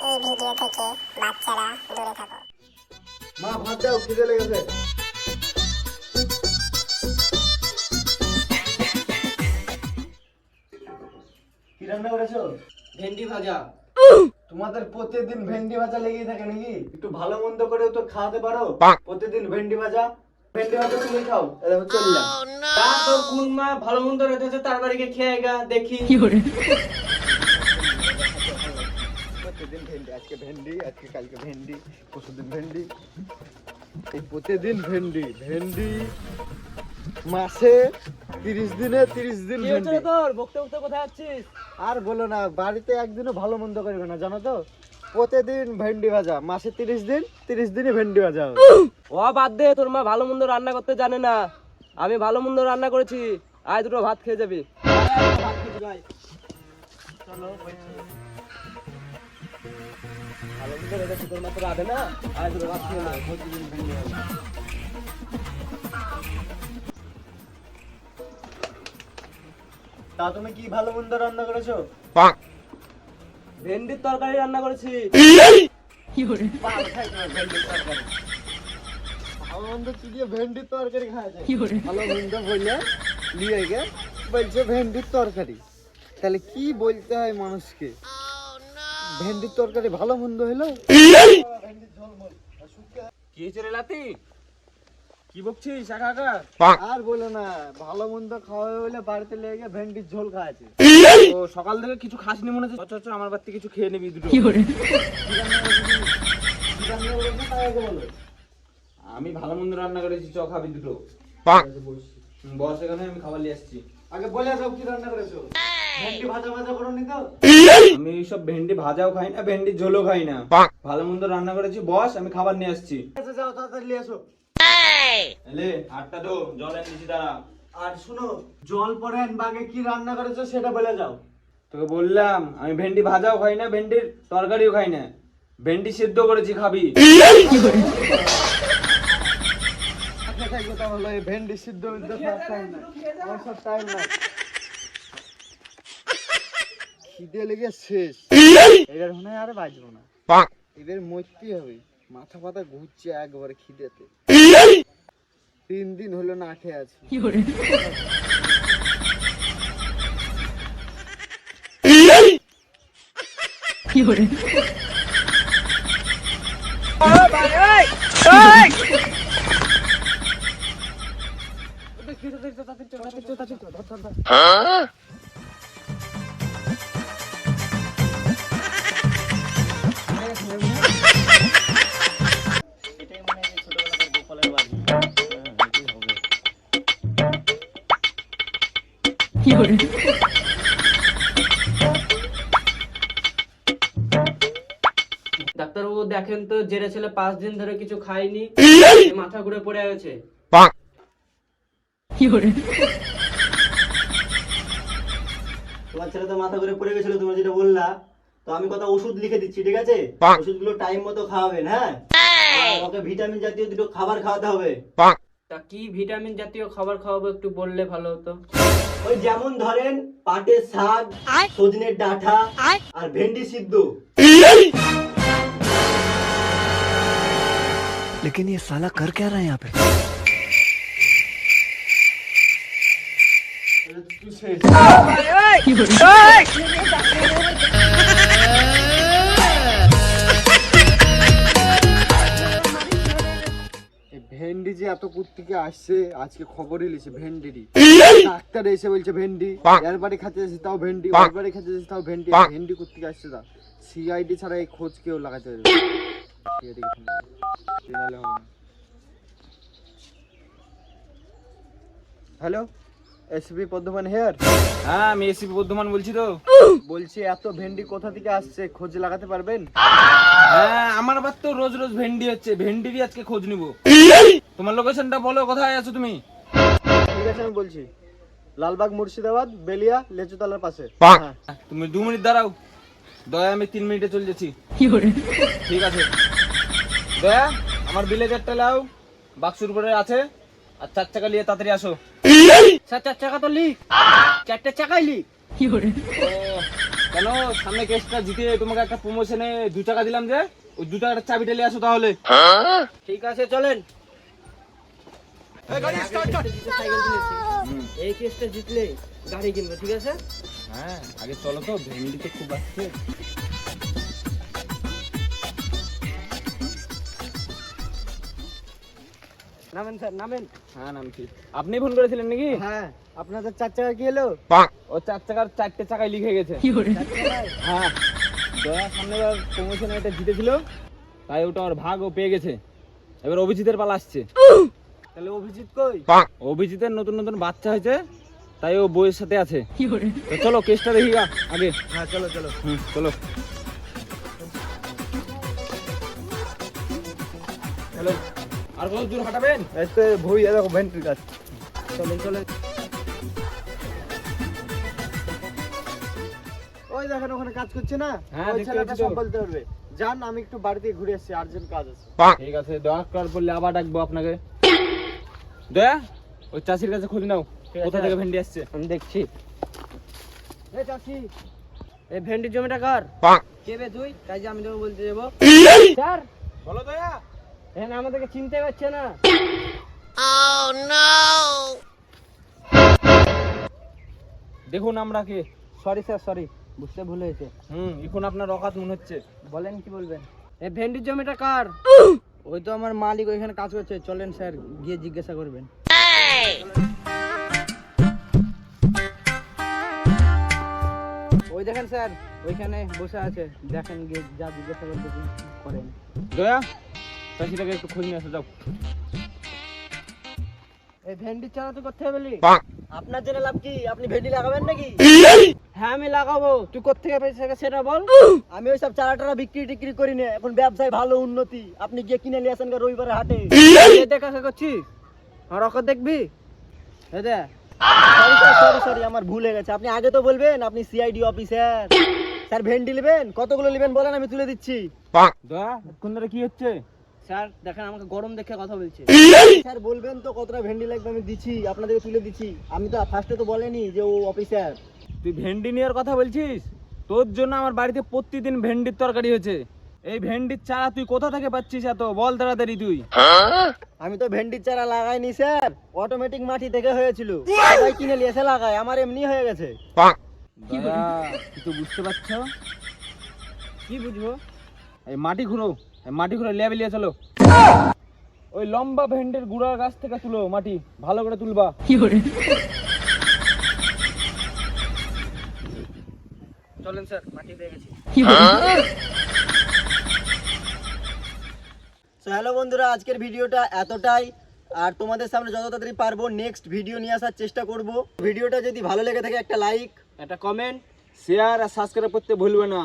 এই ভিডিও থেকে বাচ্চারা দূরে থাকো। মা ভাত দাও, খিদে লেগেছে। কি রান্না করেছো? ভেন্ডি ভাজা। তোমাদের প্রতিদিন ভেন্ডি ভাজা লেগেই থাকে নাকি? একটু ভালো মন্দ করেও তো খাওয়াতে পারো। প্রতিদিন ভেন্ডি ভাজা তুমি খাও, এরকম চললাম। তোর কোন মা ভালো মন্দ রেখেছে তার বাড়িকে খেয়ে গা দেখি। প্রতিদিন ভেন্ডি, আজকে ভেন্ডি, আজকে কালকে ভেন্ডি, পরশুদিন ভেন্ডি, এই প্রতিদিন ভেন্ডি ভেন্ডি। মাসে 30 দিনে 30 দিন কি ভেন্ডি। হচ্ছে তোর? বকতে বকতে কোথায় যাচ্ছিস? আর বলো না, বাড়িতে একদিনও ভালো মন্দ করবে না জানো তো। প্রতিদিন ভেন্ডি ভাজা, মাসে 30 দিন, 30 দিনে ভেন্ডি ভাজা হবে। ও বাদ দে, তোর মা ভালো মন্দ রান্না করতে জানে না। আমি ভালো মন্দ রান্না করেছি, আয় দুটো ভাত খেয়ে যাবি। চলো ভালো মন্দ রেখেছি, তোর মা তো রাঁধে না। আয় দুটো ভাত খেয়ে যাবে, প্রতিদিন ভেন্ডি ভাজা। তা তুমি কি ভালো মন্দ রান্না করেছো? ভেন্ডির তরকারি রান্না করেছি। ভালো মন্দ কি দিয়ে ভেন্ডির তরকারি খাওয়া যায়? ভালো মন্দ বললে নিয়ে গে বলছে ভেন্ডির তরকারি। তাহলে কি বলতে হয় মানুষকে? ভেন্ডির তরকারি ভালো মন্দ হলো? কি হয়েছে রে লাতি? কি বকছিস একা একা? আর বলো না, ভালো মন্দ খাওয়া হলে বাড়িতে লেগে ভেন্ডির ঝোল খাওয়াছে। ও সকাল থেকে কিছু খাসনি মনে হচ্ছে। চল চল আমার বাড়িতে কিছু খেয়ে নিবি দুটো। আমি ভালো মন্দ রান্না করেছি, চ খাবি দুটো। বস এখানে, আমি খাবার নিয়ে আসছি। আগে বলে যাও কি রান্না করেছো? ভেন্ডি ভাজা ভাজা করো নি তো? আমি সব ভেন্ডি ভাজাও খাই না, ভেন্ডি ঝোলও খাই না। ভালো মন্দ রান্না করেছি বস, আমি খাবার নিয়ে আসছি। আচ্ছা যাও তাড়াতাড়ি নিয়ে এসো। এলে আটটা দো, জল এনে দিচ্ছি দাঁড়া। আর শুনো, জল পড়েন বাগে কি রান্না করেছো সেটা বলে যাও। তোকে বললাম আমি ভেন্ডি ভাজাও খাই না, ভেন্ডির তরকারিও খাই না। ভেন্ডি সিদ্ধ করেছি, খাবি? কথা হলো এই ভেন্ডি সিদ্ধ টাইম না, আমার সব টাইম নাই। খিদে লেগে শেষ, এদের মনে হয় আর বাঁচবো না। এদের মরতে হবে, মাথা ফাথা ঘুরছে একবারে খিদেতে। 3 দিন হলো না খেয়ে আছি। এটাই মনে হয় ছোটবেলাকার গোপালের বাড়ি। ডাক্তারবাবু দেখেন তো, জেরে ছেলে 5 দিন ধরে কিছু খায়নি, মাথা ঘুরে পড়ে গেছে। তোমার ছেলে তো মাথা ঘুরে পড়ে গেছিল, তোমরা যেটা বললা। তো আমি কথা ওষুধ লিখে দিচ্ছি, ঠিক আছে? ওষুধগুলো টাইম মতো খাওয়াবেন, হ্যাঁ? আর ওকে ভিটামিন জাতীয় দুটো খাবার খাওয়াতে হবে। তা কি ভিটামিন জাতীয় খাবার খাওয়াবো একটু বললে ভালো হতো। ওই যেমন ধরেন পাটের শাক, সজনের ডাঁটা আর ভেন্ডি সিদ্ধ। लेकिन ये साला कर क्या रहा है यहाँ पे? ভেন্ডি যে এত কুত্তিকে আসছে, আজকে খবরই লিছে ভেন্ডিরই। ডাক্তার এসে বলছে ভেন্ডি, এর বাড়ি খাতে যাচ্ছে তাও ভেন্ডি, ওর বাড়ি খাতে যাচ্ছে তাও ভেন্ডি। ভেন্ডি কুত্তিকে আসছে তা সিআইডি ছাড়া এই খোঁজ কেউ লাগাতে পারবে না। Hello, SP Bardhaman here. হ্যাঁ আমি এসিপি বর্ধমান বলছি তো। বলছি এত ভেন্ডি কোথা থেকে আসছে খোঁজ লাগাতে পারবেন? হ্যাঁ আমার আবার তো রোজ রোজ ভেন্ডি হচ্ছে, ভেন্ডিরই আজকে খোঁজ নিব। তোমার লোকেশনটা বলো, কোথায় আছো তুমি? ঠিক আছে আমি বলছি, লালবাগ মুর্শিদাবাদ বেলিয়া লেচুতলার পাশে। তুমি 2 মিনিট দাঁড়াও দয়া, আমি 3 মিনিটে চলে যাচ্ছি। ঠিক আছে দয়া, আমার বিলেজারটা লাও, বাক্সুর উপরে আছে। আর 4 চাকা নিয়ে তাড়াতাড়ি আসো। 4 চাকা তো লিখ, 4টে চাকাই লিখ। কেন সামনে কেসটা জিতে তোমাকে একটা প্রমোশনে 2 টাকা দিলাম যে, ওই 2 টাকার চাবিটা নিয়ে আসো তাহলে। ঠিক আছে চলেন। এই কেসটা জিতলে গাড়ি কিনবো, ঠিক আছে? হ্যাঁ আগে চলো তো, ভেন্ডি তো খুব আসছে। নামেন স্যার, নামেন। হ্যাঁ নামছি। আপনি ফোন করেছিলেন নাকি? হ্যাঁ, আপনাদের 4 চাকা কি এলো? ও 4 চাকার 4টে চাকায় লিখে গেছে। হ্যাঁ, দয়া সামনেবার প্রমোশনে এটা জিতেছিল, তাই ওটা ওর ভাগ ও পেয়ে গেছে। এবার অভিজিতের পালা আসছে। তাহলে অভিজিৎ কই? অভিজিতের নতুন নতুন বাচ্চা হয়েছে, তাই ও বউয়ের সাথে আছে। তো চলো কেসটা দেখি গা আগে। হ্যাঁ চলো চলো। চলো চলো। আর কত দূর হাঁটাবেন? এই তো ভুই দেখো ভেন্ডির কাছে। চলেন চলেন। ওই দেখেন ওখানে কাজ করছে না, হ্যাঁ, ওই দেখতে ছেলেটা পাচ্ছি তো। সব বলতে পারবে। যান, আমি একটু বাড়িতে ঘুরে আসছি, আর্জেন্ট কাজ আছে। ঠিক আছে, দরকার পড়লে আবার ডাকবো আপনাকে। দয়া ওই চাষির কাছে খোঁজ নাও, কোথা থেকে ভেন্ডি আসছে। আমি দেখছি। এই চাচি, এই ভেন্ডির জমিটা কার? কে বে তুই? তাই যে আমি তোকে বলতে যাবো। স্যার, বলো দয়া। এখানে আমাদেরকে চিনতে পারছে না। দেখুন আমরা কে। সরি স্যার, সরি, বুঝতে ভুল হয়েছে। এখন আপনার অকাত মনে হচ্ছে। বলেন কি বলবেন? এই ভেন্ডির জমিটা কার? ওই তো আমার মালিক ওইখানে কাজ করছে, চলেন স্যার গিয়ে জিজ্ঞাসা করবেন। ওই দেখেন স্যার, ওইখানে বসে আছে, দেখেন গিয়ে যা জিজ্ঞাসা করতে করেন। দয়া চাষিটাকে একটু খোঁজ নিয়ে আসো, যাও। এই ভেন্ডি চারা তুই করতে হবে বলি? আপনার জন্য লাভ কি? আপনি ভেন্ডি লাগাবেন নাকি? হ্যাঁ আমি লাগাবো, তুই কোত্থেকে পেয়েছিস সেটা বল। আমি ওই সব চারা টারা বিক্রি টিক্রি করি না, এখন ব্যবসায় ভালো উন্নতি। আপনি গিয়ে কিনে নিয়ে আসেন রবিবারে হাটে। দেখা করছি আর অকর দেখবি। সরি সরি, আমার ভুল হয়ে গেছে। আপনি আগে তো বলবেন, আপনি সিআইডি অফিসার। স্যার ভেন্ডি নেবেন? কতগুলো নেবেন বলেন, আমি তুলে দিচ্ছি। দয়া এখন ধরে কি হচ্ছে? স্যার দেখেন, আমাকে গরম দেখে কথা বলছে। স্যার বলবেন তো কতটা ভেন্ডি লাগবে, আমি দিচ্ছি, আপনাদেরকে তুলে দিচ্ছি। আমি তো ফার্স্টে তো বলেনি যে ও অফিসার। তুই ভেন্ডি নেওয়ার কথা বলছিস? তোর জন্য আমার বাড়িতে প্রতিদিন ভেন্ডির তরকারি হয়েছে। এই ভেন্ডির চারা তুই কোথা থেকে পাচ্ছিস এত? বল তাড়াতাড়ি তুই। আমি তো ভেন্ডির চারা লাগাইনি স্যার, অটোমেটিক মাটি থেকে হয়েছিল, সবাই কিনে নিয়ে এসে লাগায়, আমার এমনি হয়ে গেছে। দয়া, তুই তো বুঝতে পারছো? কি বুঝবো? এই মাটি ঘুরো, মাটি ঘুরে লেবে লিয়ে চলো। ওই লম্বা ভেন্ডির গুড়ার গাছ থেকে তুলো মাটি, ভালো করে তুলবা। চলেন স্যার, মাটি পেয়ে গেছি। সো হ্যালো বন্ধুরা, আজকের ভিডিওটা এতটাই। আর তোমাদের সামনে যত তাড়াতাড়ি পারবো নেক্সট ভিডিও নিয়ে আসার চেষ্টা করব। ভিডিওটা যদি ভালো লেগে থাকে একটা লাইক, একটা কমেন্ট, শেয়ার আর সাবস্ক্রাইব করতে ভুলবে না।